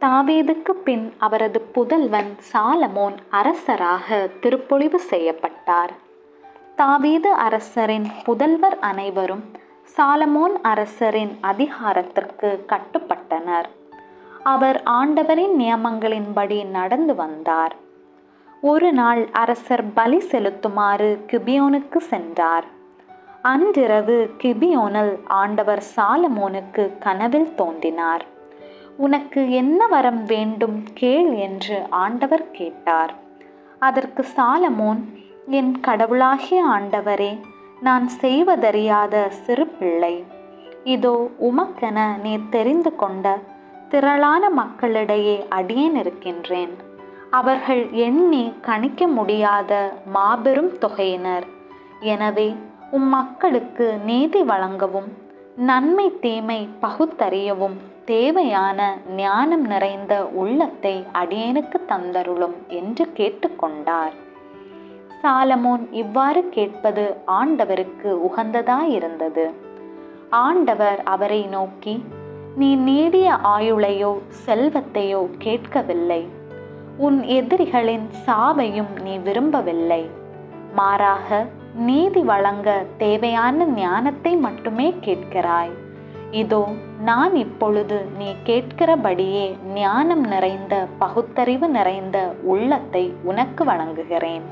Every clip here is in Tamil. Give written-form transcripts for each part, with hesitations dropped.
தாவீதுக்கு பின் அவரது புதல்வன் சாலமோன் அரசராக திருப்பொழிவு செய்யப்பட்டார். தாவீது அரசரின் புதல்வர் அனைவரும் சாலமோன் அரசரின் அதிகாரத்திற்கு கட்டுப்பட்டனர். அவர் ஆண்டவரின் நியமங்களின்படி நடந்து வந்தார். ஒரு நாள் அரசர் பலி செலுத்துமாறு கிபியோனுக்கு சென்றார். அன்றிரவு கிபியோனில் ஆண்டவர் சாலமோனுக்கு கனவில் தோன்றினார். உனக்கு என்ன வரம் வேண்டும் கேள் என்று ஆண்டவர் கேட்டார். அதற்கு சாலமோன், என் கடவுளாகிய ஆண்டவரே, நான் செய்வதறியாத சிறு பிள்ளை. இதோ உமக்கென நீர் தெரிந்து கொண்ட திரளான மக்களிடையே அடியேன் இருக்கின்றேன். அவர்கள் எண்ணி கணிக்க முடியாத மாபெரும் தொகையினர். எனவே மக்களுக்கு நீதி வழங்கவும் நன்மை தீமை பகுத்தறியவும் தேவையான ஞானம் நிறைந்த உள்ளத்தை அடியேனுக்கு தந்தருளும் என்று கேட்டுக்கொண்டார். சாலமோன் இவ்வாறு கேட்பது ஆண்டவருக்கு உகந்ததாயிருந்தது. ஆண்டவர் அவரை நோக்கி, நீ நீடிய ஆயுளையோ செல்வத்தையோ கேட்கவில்லை, உன் எதிரிகளின் சாவையும் நீ விரும்பவில்லை. மாறாக நீதி வழங்க தேவையான ஞானத்தை மட்டுமே கேட்கிறாய். இதோ நான் இப்பொழுது நீ கேட்கிறபடியே ஞானம் நிறைந்த பகுத்தறிவு நிறைந்த உள்ளத்தை உனக்கு வழங்குகிறேன்.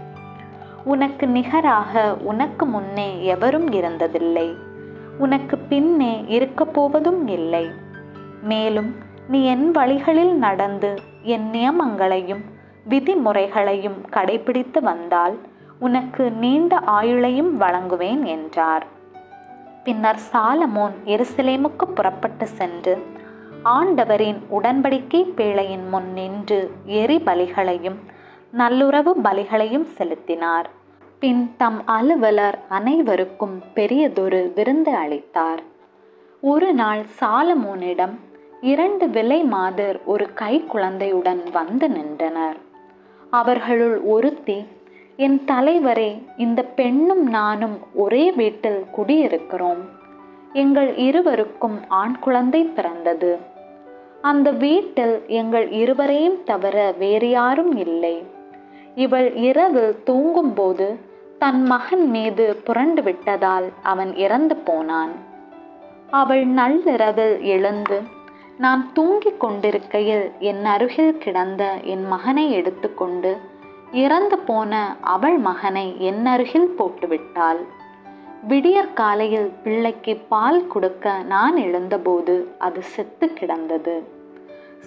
உனக்கு நிகராக உனக்கு முன்னே எவரும் இருந்ததில்லை, உனக்கு பின்னே இருக்கப் போவதும் இல்லை. மேலும் நீ என் வழிகளில் நடந்து என் நியமங்களையும் விதிமுறைகளையும் கடைபிடித்து வந்தால் உனக்கு நீண்ட ஆயுளையும் வழங்குவேன் என்றார். பின்னர் சாலமோன் எருசலேமுக்கு புறப்பட்டு சென்று ஆண்டவரின் உடன்படிக்கை பேழையின் முன் நின்று எரி பலிகளையும் நல்லுறவு பலிகளையும் செலுத்தினார். பின் தம் அலுவலர் அனைவருக்கும் பெரியதொரு விருந்து அளித்தார். ஒரு நாள் சாலமோனிடம் 2 விலை மாதர் ஒரு கை குழந்தையுடன் வந்து நின்றனர். அவர்களுள் ஒருத்தி, என் தலைவரே, இந்த பெண்ணும் நானும் ஒரே வீட்டில் குடியிருக்கிறோம். எங்கள் இருவருக்கும் ஆண் குழந்தை பிறந்தது. அந்த வீட்டில் எங்கள் இருவரையும் தவிர வேறு யாரும் இல்லை. இவள் இரவு தூங்கும்போது தன் மகன் மீது புரண்டு விட்டதால் அவன் இறந்து போனான். அவள் நள்ளிரவில் எழுந்து, நான் தூங்கிக் கொண்டிருக்கையில் என் அருகில் கிடந்த என் மகனை எடுத்துக்கொண்டு இறந்து போன அவள் மகனை என் அருகில் போட்டுவிட்டாள். விடியற் காலையில் பிள்ளைக்கு பால் கொடுக்க நான் எழுந்தபோது அது செத்து கிடந்தது.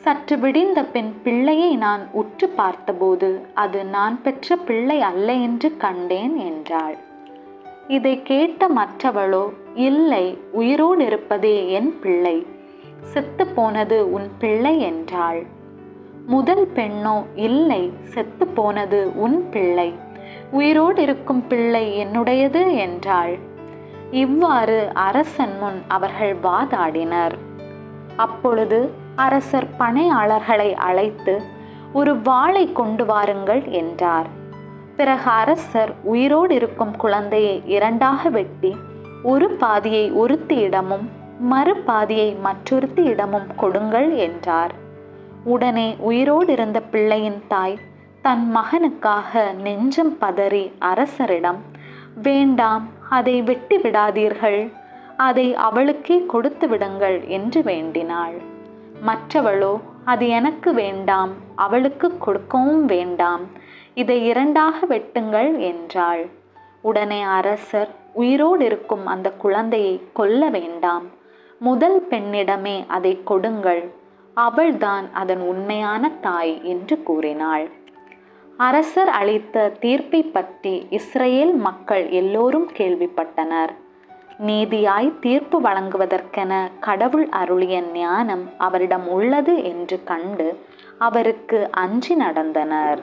சற்று விடிந்த பின் பிள்ளையை நான் உற்று பார்த்தபோது அது நான் பெற்ற பிள்ளை அல்ல என்று கண்டேன் என்றாள். இதை கேட்ட மற்றவளோ, இல்லை, உயிரோடு இருப்பதே என் பிள்ளை, செத்து போனது உன் பிள்ளை என்றாள். முதல் பெண்ணோ, இல்லை, செத்து போனது உன் பிள்ளை, உயிரோடு இருக்கும் பிள்ளை என்னுடையது என்றாள். இவ்வாறு அரசன் முன் அவர்கள் வாதாடினர். அப்பொழுது அரசர் பணியாளர்களை அழைத்து ஒரு வாளை கொண்டு வாருங்கள் என்றார். பிறகு அரசர் உயிரோடு இருக்கும் குழந்தையை 2ஆக வெட்டி ஒரு பாதியை ஒருத்தியிடமும் மறு பாதியை மற்றொருத்தியிடமும் கொடுங்கள் என்றார். உடனே உயிரோடு இருந்த பிள்ளையின் தாய் தன் மகனுக்காக நெஞ்சம் பதறி அரசரிடம், வேண்டாம், அதை வெட்டி விடாதீர்கள், அதை அவளுக்கே கொடுத்து விடுங்கள் என்று வேண்டினாள். மற்றவளோ, அது எனக்கு வேண்டாம், அவளுக்கு கொடுக்கவும் வேண்டாம், இதை 2ஆக வெட்டுங்கள் என்றாள். உடனே அரசர், உயிரோடு இருக்கும் அந்த குழந்தையை கொல்ல வேண்டாம், முதல் பெண்ணிடமே அதை கொடுங்கள், அவள்தான் அதன் உண்மையான தாய் என்று கூறினாள். அரசர் அளித்த தீர்ப்பை பற்றி இஸ்ரேல் மக்கள் எல்லோரும் கேள்விப்பட்டனர். நீதியாய் தீர்ப்பு வழங்குவதற்கென கடவுள் அருளிய ஞானம் அவரிடம் உள்ளது என்று கண்டு அவருக்கு அஞ்சி நடந்தனர்.